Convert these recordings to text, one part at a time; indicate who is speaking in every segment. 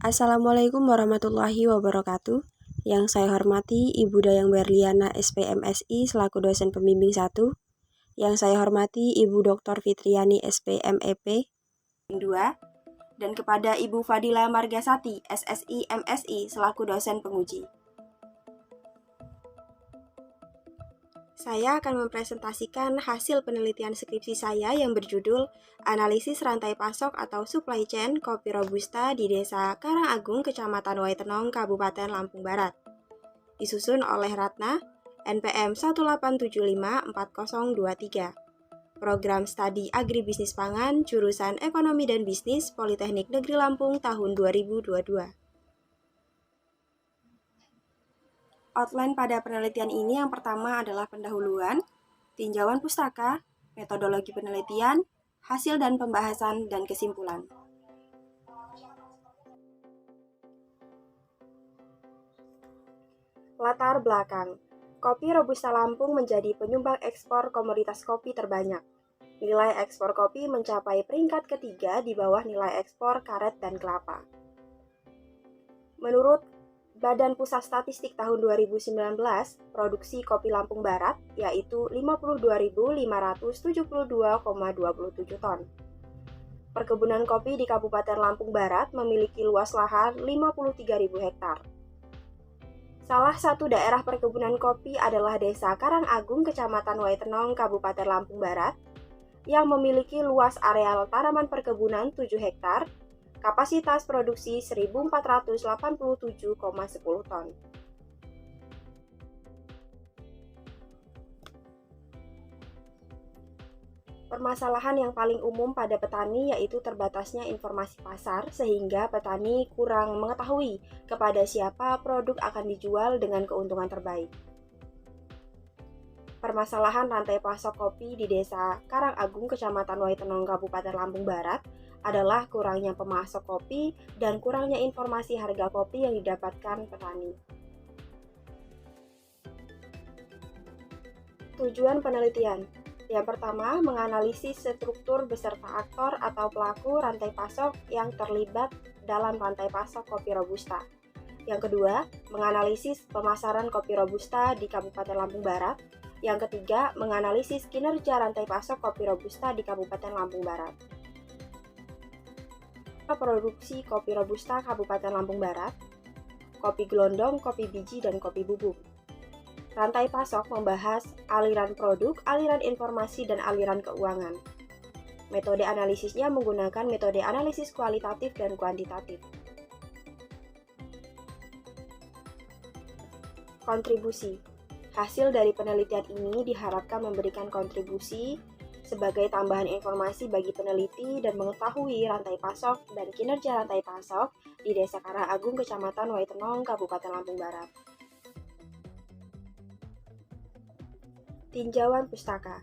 Speaker 1: Assalamualaikum warahmatullahi wabarakatuh. Yang saya hormati Ibu Dayang Berliana SPMSI selaku dosen pembimbing 1. Yang saya hormati Ibu Dr. Fitriani SPMEP 2. Dan kepada Ibu Fadila Margasati SSI MSI selaku dosen penguji. Saya akan mempresentasikan hasil penelitian skripsi saya yang berjudul Analisis Rantai Pasok atau Supply Chain Kopi Robusta di Desa Karangagung, Kecamatan Waitenong, Kabupaten Lampung Barat. Disusun oleh Ratna, NPM 1875403. Program Studi Agribisnis Pangan, Jurusan Ekonomi dan Bisnis, Politeknik Negeri Lampung tahun 2022. Outline pada penelitian ini yang pertama adalah pendahuluan, tinjauan pustaka, metodologi penelitian, hasil dan pembahasan, dan kesimpulan. Latar belakang. Kopi Robusta Lampung menjadi penyumbang ekspor komoditas kopi terbanyak. Nilai ekspor kopi mencapai peringkat ketiga di bawah nilai ekspor karet dan kelapa. Menurut Badan Pusat Statistik tahun 2019, produksi kopi Lampung Barat yaitu 52.572,27 ton. Perkebunan kopi di Kabupaten Lampung Barat memiliki luas lahan 53.000 hektar. Salah satu daerah perkebunan kopi adalah Desa Karangagung, Kecamatan Waitenong, Kabupaten Lampung Barat, yang memiliki luas areal tanaman perkebunan 7 hektar, kapasitas produksi 1.487,10 ton. Permasalahan yang paling umum pada petani yaitu terbatasnya informasi pasar sehingga petani kurang mengetahui kepada siapa produk akan dijual dengan keuntungan terbaik. Permasalahan rantai pasok kopi di Desa Karangagung, Kecamatan Waitenong, Kabupaten Lampung Barat adalah kurangnya pemasok kopi dan kurangnya informasi harga kopi yang didapatkan petani. Tujuan penelitian. Yang pertama, menganalisis struktur beserta aktor atau pelaku rantai pasok yang terlibat dalam rantai pasok kopi Robusta. Yang kedua, menganalisis pemasaran kopi Robusta di Kabupaten Lampung Barat. Yang ketiga, menganalisis kinerja rantai pasok kopi Robusta di Kabupaten Lampung Barat. Produksi kopi Robusta Kabupaten Lampung Barat, kopi gelondong, kopi biji, dan kopi bubuk. Rantai pasok membahas aliran produk, aliran informasi, dan aliran keuangan. Metode analisisnya menggunakan metode analisis kualitatif dan kuantitatif. Kontribusi. Hasil dari penelitian ini diharapkan memberikan kontribusi sebagai tambahan informasi bagi peneliti dan mengetahui rantai pasok dan kinerja rantai pasok di Desa Karangagung, Kecamatan Waitenong, Kabupaten Lampung Barat. Tinjauan pustaka.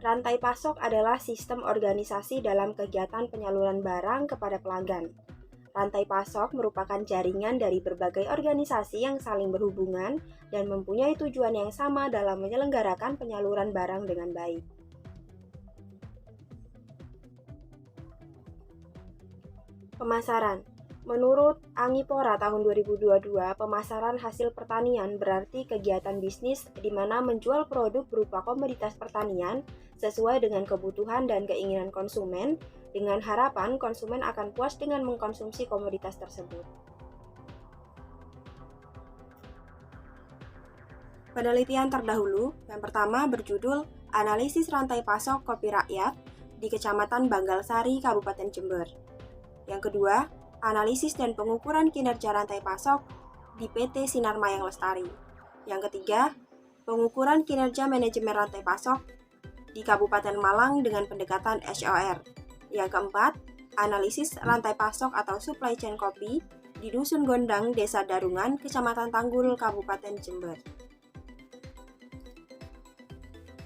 Speaker 1: Rantai pasok adalah sistem organisasi dalam kegiatan penyaluran barang kepada pelanggan. Rantai pasok merupakan jaringan dari berbagai organisasi yang saling berhubungan dan mempunyai tujuan yang sama dalam menyelenggarakan penyaluran barang dengan baik. Pemasaran. Menurut Angipora tahun 2022, pemasaran hasil pertanian berarti kegiatan bisnis di mana menjual produk berupa komoditas pertanian sesuai dengan kebutuhan dan keinginan konsumen, dengan harapan konsumen akan puas dengan mengkonsumsi komoditas tersebut. Penelitian terdahulu, yang pertama berjudul Analisis Rantai Pasok Kopi Rakyat di Kecamatan Banggalsari, Kabupaten Jember. Yang kedua, analisis dan pengukuran kinerja rantai pasok di PT Sinar Mayang Lestari. Yang ketiga, pengukuran kinerja manajemen rantai pasok di Kabupaten Malang dengan pendekatan SOR. Yang keempat, analisis rantai pasok atau supply chain kopi di Dusun Gondang, Desa Darungan, Kecamatan Tanggul, Kabupaten Jember.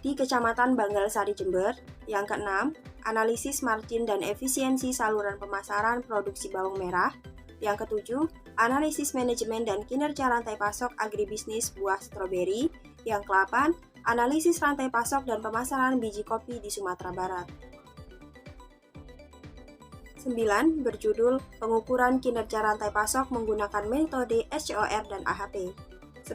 Speaker 1: Di Kecamatan Banggalsari, Jember. Yang keenam, analisis margin dan efisiensi saluran pemasaran produksi bawang merah. Yang ketujuh, analisis manajemen dan kinerja rantai pasok agribisnis buah stroberi. Yang ke-8, analisis rantai pasok dan pemasaran biji kopi di Sumatera Barat. 9 berjudul Pengukuran Kinerja Rantai Pasok menggunakan metode SCOR dan AHP. 10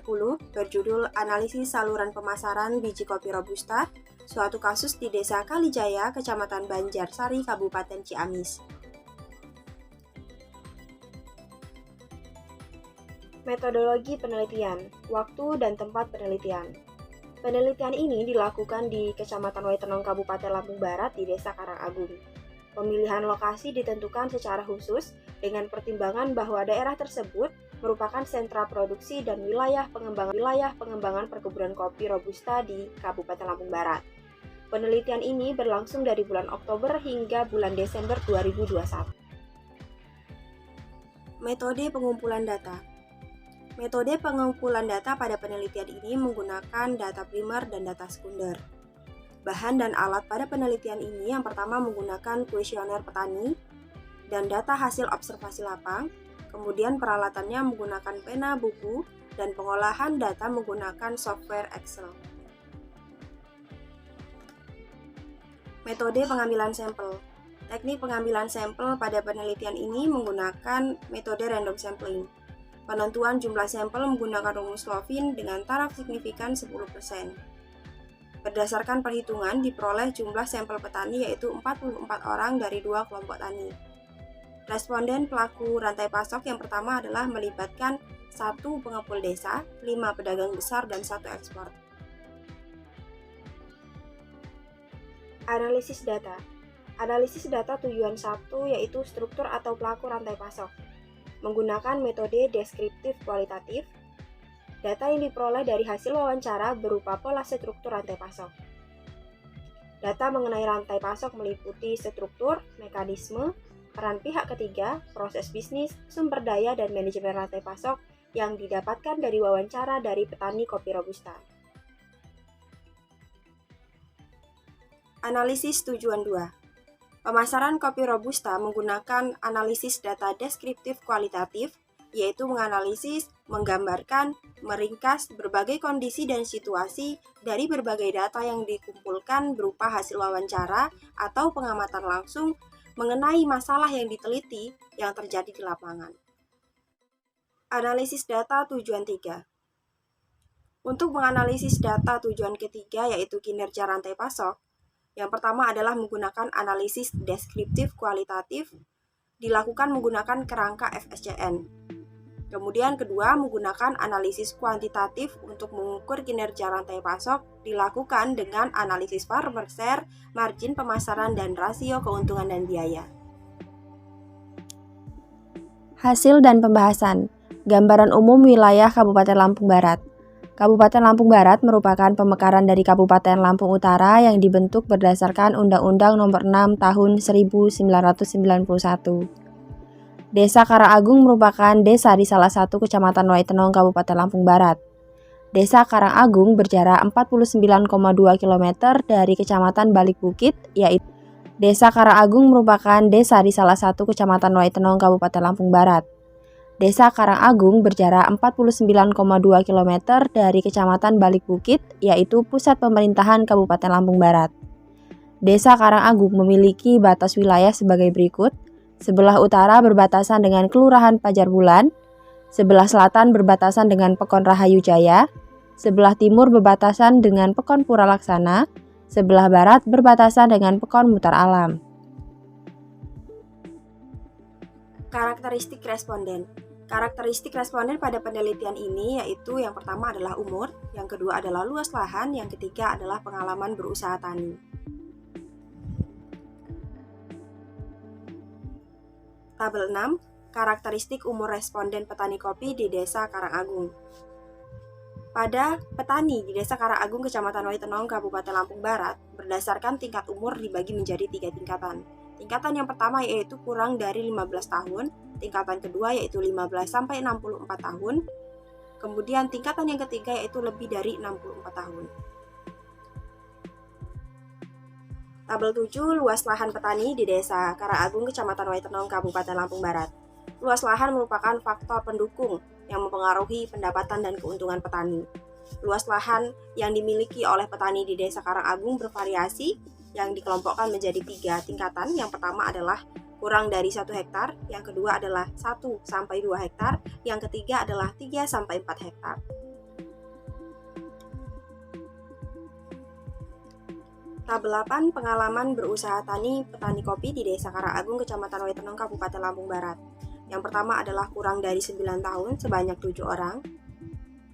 Speaker 1: berjudul Analisis Saluran Pemasaran Biji Kopi Robusta, suatu kasus di Desa Kalijaya, Kecamatan Banjarsari, Kabupaten Ciamis. Metodologi penelitian, waktu dan tempat penelitian. Penelitian ini dilakukan di Kecamatan Waitenong, Kabupaten Lampung Barat di Desa Karangagung. Pemilihan lokasi ditentukan secara khusus dengan pertimbangan bahwa daerah tersebut merupakan sentra produksi dan wilayah pengembangan perkebunan kopi Robusta di Kabupaten Lampung Barat. Penelitian ini berlangsung dari bulan Oktober hingga bulan Desember 2021. Metode pengumpulan data. Metode pengumpulan data pada penelitian ini menggunakan data primer dan data sekunder. Bahan dan alat pada penelitian ini yang pertama menggunakan kuesioner petani dan data hasil observasi lapang, kemudian peralatannya menggunakan pena, buku, dan pengolahan data menggunakan software Excel. Metode pengambilan sampel. Teknik pengambilan sampel pada penelitian ini menggunakan metode random sampling. Penentuan jumlah sampel menggunakan rumus Lovin dengan taraf signifikan 10%. Berdasarkan perhitungan, diperoleh jumlah sampel petani yaitu 44 orang dari 2 kelompok tani. Responden pelaku rantai pasok yang pertama adalah melibatkan 1 pengepul desa, 5 pedagang besar, dan 1 ekspor. Analisis data. Analisis data tujuan 1 yaitu struktur atau pelaku rantai pasok. Menggunakan metode deskriptif kualitatif, data yang diperoleh dari hasil wawancara berupa pola struktur rantai pasok. Data mengenai rantai pasok meliputi struktur, mekanisme, peran pihak ketiga, proses bisnis, sumber daya, dan manajemen rantai pasok yang didapatkan dari wawancara dari petani kopi Robusta. Analisis tujuan 2. Pemasaran kopi Robusta menggunakan analisis data deskriptif kualitatif, yaitu menganalisis, menggambarkan, meringkas berbagai kondisi dan situasi dari berbagai data yang dikumpulkan berupa hasil wawancara atau pengamatan langsung mengenai masalah yang diteliti yang terjadi di lapangan. Analisis data tujuan 3. Untuk menganalisis data tujuan ketiga yaitu kinerja rantai pasok, yang pertama adalah menggunakan analisis deskriptif kualitatif, dilakukan menggunakan kerangka FSCN. Kemudian kedua, menggunakan analisis kuantitatif untuk mengukur kinerja rantai pasok, dilakukan dengan analisis farmer share, margin pemasaran, dan rasio keuntungan dan biaya. Hasil dan pembahasan. Gambaran umum wilayah Kabupaten Lampung Barat. Kabupaten Lampung Barat merupakan pemekaran dari Kabupaten Lampung Utara yang dibentuk berdasarkan Undang-Undang Nomor 6 Tahun 1991. Desa Karangagung merupakan desa di salah satu kecamatan Waitenong, Kabupaten Lampung Barat. Desa Karangagung berjarak 49,2 km dari Kecamatan Balik Bukit, yaitu Desa Karangagung merupakan desa di salah satu kecamatan Waitenong, Kabupaten Lampung Barat. Desa Karangagung berjarak 49,2 km dari Kecamatan Balik Bukit, yaitu pusat pemerintahan Kabupaten Lampung Barat. Desa Karangagung memiliki batas wilayah sebagai berikut. Sebelah utara berbatasan dengan Kelurahan Pajar Bulan, sebelah selatan berbatasan dengan Pekon Rahayu Jaya, sebelah timur berbatasan dengan Pekon Pura Laksana, sebelah barat berbatasan dengan Pekon Mutar Alam. Karakteristik responden. Karakteristik responden pada penelitian ini yaitu yang pertama adalah umur, yang kedua adalah luas lahan, yang ketiga adalah pengalaman berusaha tani. Tabel 6. Karakteristik umur responden petani kopi di Desa Karangagung. Pada petani di Desa Karangagung, Kecamatan Waitenong, Kabupaten Lampung Barat, berdasarkan tingkat umur dibagi menjadi 3 tingkatan. Tingkatan yang pertama yaitu kurang dari 15 tahun, tingkatan kedua yaitu 15 sampai 64 tahun, kemudian tingkatan yang ketiga yaitu lebih dari 64 tahun. Tabel 7. Luas lahan petani di Desa Karangagung, Kecamatan Waitenong, Kabupaten Lampung Barat. Luas lahan merupakan faktor pendukung yang mempengaruhi pendapatan dan keuntungan petani. Luas lahan yang dimiliki oleh petani di Desa Karangagung bervariasi, yang dikelompokkan menjadi 3 tingkatan. Yang pertama adalah kurang dari 1 hektar, yang kedua adalah 1 sampai 2 hektar, yang ketiga adalah 3 sampai 4 hektar. Tabel 8 pengalaman berusaha petani kopi di Desa Karangagung, Kecamatan Waitenong, Kabupaten Lampung Barat. Yang pertama adalah kurang dari 9 tahun sebanyak 7 orang,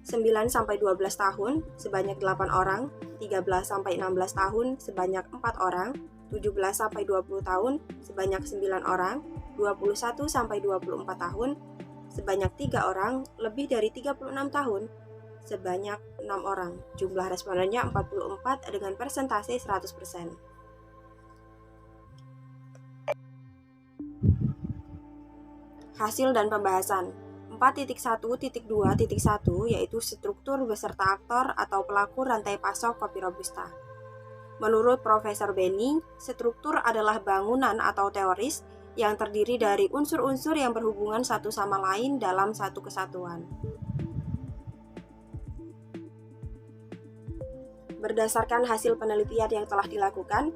Speaker 1: 9 sampai 12 tahun sebanyak 8 orang, 13 sampai 16 tahun sebanyak 4 orang, 17 sampai 20 tahun sebanyak 9 orang, 21 sampai 24 tahun sebanyak 3 orang, lebih dari 36 tahun sebanyak 6 orang. Jumlah respondennya 44 dengan persentase 100%. Hasil dan pembahasan 4.1.2.1 yaitu struktur beserta aktor atau pelaku rantai pasok kopi Robusta. Menurut Profesor Benny, struktur adalah bangunan atau teoris yang terdiri dari unsur-unsur yang berhubungan satu sama lain dalam satu kesatuan. Berdasarkan hasil penelitian yang telah dilakukan,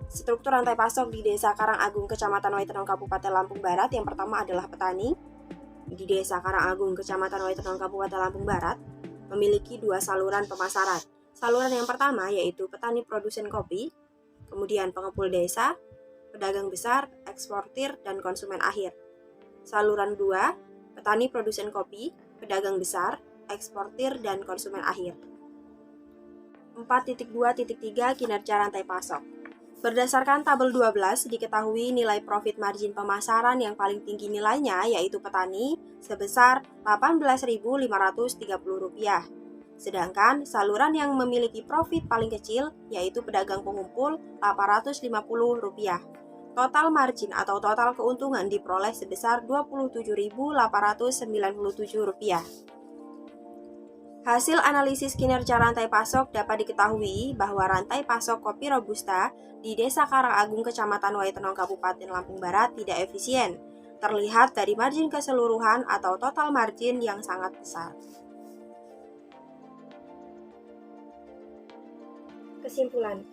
Speaker 1: struktur rantai pasok di Desa Karangagung, Kecamatan Waitenong, Kabupaten Lampung Barat yang pertama adalah petani. Di Desa Karangagung, Kecamatan Waitenong, Kabupaten Lampung Barat memiliki 2 saluran pemasaran. Saluran yang pertama yaitu petani produsen kopi, kemudian pengepul desa, pedagang besar, eksportir, dan konsumen akhir. Saluran 2, petani produsen kopi, pedagang besar, eksportir, dan konsumen akhir. 4.2.3 Kinerja rantai pasok. Berdasarkan tabel 12, diketahui nilai profit margin pemasaran yang paling tinggi nilainya yaitu petani sebesar Rp18.530. Sedangkan saluran yang memiliki profit paling kecil yaitu pedagang pengumpul Rp850. Total margin atau total keuntungan diperoleh sebesar Rp27.897. Hasil analisis kinerja rantai pasok dapat diketahui bahwa rantai pasok kopi Robusta di Desa Karangagung, Kecamatan Waitenong, Kabupaten Lampung Barat tidak efisien, terlihat dari margin keseluruhan atau total margin yang sangat besar. Kesimpulan,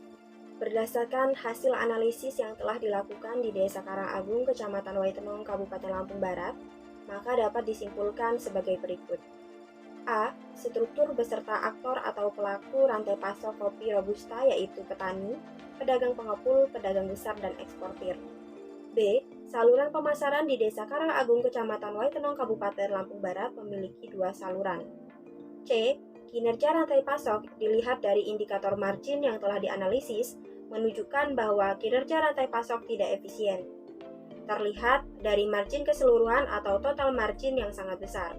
Speaker 1: berdasarkan hasil analisis yang telah dilakukan di Desa Karangagung, Kecamatan Waitenong, Kabupaten Lampung Barat, maka dapat disimpulkan sebagai berikut. A. Struktur beserta aktor atau pelaku rantai pasok kopi Robusta yaitu petani, pedagang pengepul, pedagang besar, dan eksportir. B. Saluran pemasaran di Desa Karangagung, Kecamatan Waitenong, Kabupaten Lampung Barat memiliki 2 saluran. C. Kinerja rantai pasok dilihat dari indikator margin yang telah dianalisis menunjukkan bahwa kinerja rantai pasok tidak efisien. Terlihat dari margin keseluruhan atau total margin yang sangat besar.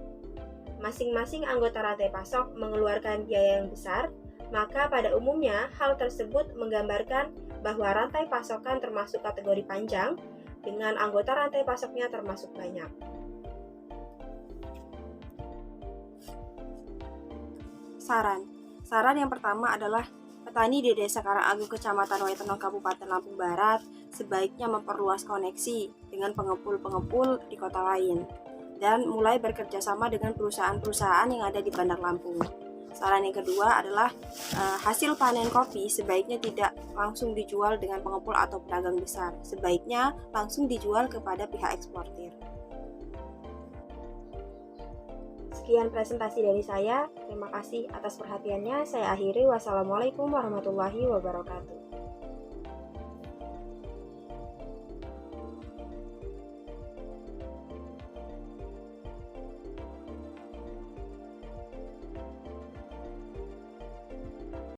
Speaker 1: Masing-masing anggota rantai pasok mengeluarkan biaya yang besar, maka pada umumnya hal tersebut menggambarkan bahwa rantai pasokan termasuk kategori panjang, dengan anggota rantai pasoknya termasuk banyak. Saran yang pertama adalah petani di Desa Karangagung, Kecamatan Waitenong, Kabupaten Lampung Barat sebaiknya memperluas koneksi dengan pengepul-pengepul di kota lain dan mulai bekerja sama dengan perusahaan-perusahaan yang ada di Bandar Lampung. Saran yang kedua adalah hasil panen kopi sebaiknya tidak langsung dijual dengan pengepul atau pedagang besar, sebaiknya langsung dijual kepada pihak eksportir. Sekian presentasi dari saya, terima kasih atas perhatiannya. Saya akhiri, wassalamualaikum warahmatullahi wabarakatuh.